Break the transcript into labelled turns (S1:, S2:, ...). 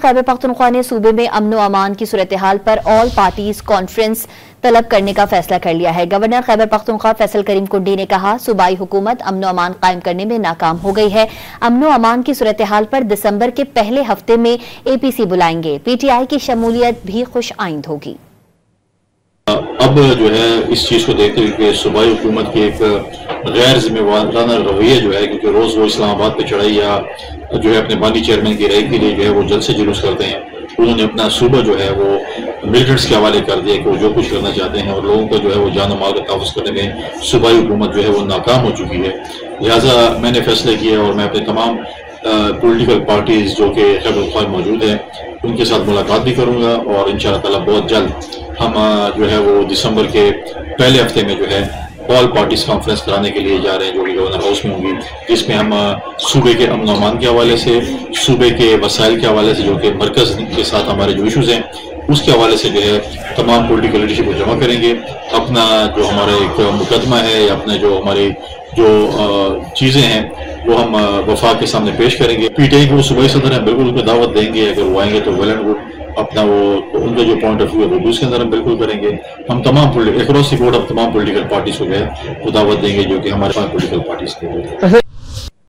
S1: खैबर पख्तूनख्वा ने सूबे में अमन व अमान की सूरत हाल पर ऑल पार्टीज कॉन्फ्रेंस तलब करने का फैसला कर लिया है। गवर्नर खैबर पख्तूनख्वा फैसल करीम कुंडी ने कहा, सूबाई हुकूमत अमन व अमान कायम करने में नाकाम हो गई है। अमन व अमान की सूरत हाल पर दिसंबर के पहले हफ्ते में APC बुलाएंगे। PTI की शमूलियत भी खुश आइंद होगी।
S2: अब जो है इस चीज़ को देखते हुए कि सूबाई हुकूमत की एक गैर जिम्मेवाराना रवैया जो है, क्योंकि रोज़ वो इस्लामाबाद पे चढ़ाई या जो है अपने बागी चेयरमैन की राय के लिए जो है वो जल्द से जुलूस करते हैं, उन्होंने अपना सूबा जो है वो मिलिटेंट्स के हवाले कर दिया कि वो जो कुछ करना चाहते हैं और लोगों को जो है वो जान माल का तहफ़्फ़ुज़ करने में सूबाई हुकूमत जो है वो नाकाम हो चुकी है। लिहाजा मैंने फैसले किए और मैं अपने तमाम पॉलिटिकल पार्टीज़ जो कि खैबर पख्तूनख्वा में मौजूद हैं उनके साथ मुलाकात भी करूँगा और इंशाअल्लाह ताला बहुत जल्द हम जो है वो दिसंबर के पहले हफ्ते में जो है ऑल पार्टीज कॉन्फ्रेंस कराने के लिए जा रहे हैं, जो कि गवर्नर हाउस में होगी, जिसमें हम सूबे के अमन अमान के हवाले से, सूबे के वसाइल के हवाले से, जो कि मरकज़ के साथ हमारे जो इशूज़ हैं उसके हवाले से जो है तमाम पॉलिटिकल लीडरशिप को जमा करेंगे। अपना जो हमारा एक मुकदमा है या अपने जो हमारी जो चीज़ें हैं वो हम वफाक के सामने पेश करेंगे। PTI को सूबाई सदर हैं, बिल्कुल उसको दावत देंगे, अगर वो आएंगे तो वेल एंड गुड। अपना वो उनका जो पॉइंट ऑफ व्यू है वो उसके अंदर हम बिल्कुल करेंगे। हम तमाम अक्रॉस द बोर्ड हम तमाम पॉलिटिकल पार्टीज को गए वो दावत देंगे जो कि हमारे पास पॉलिटिकल पार्टीज के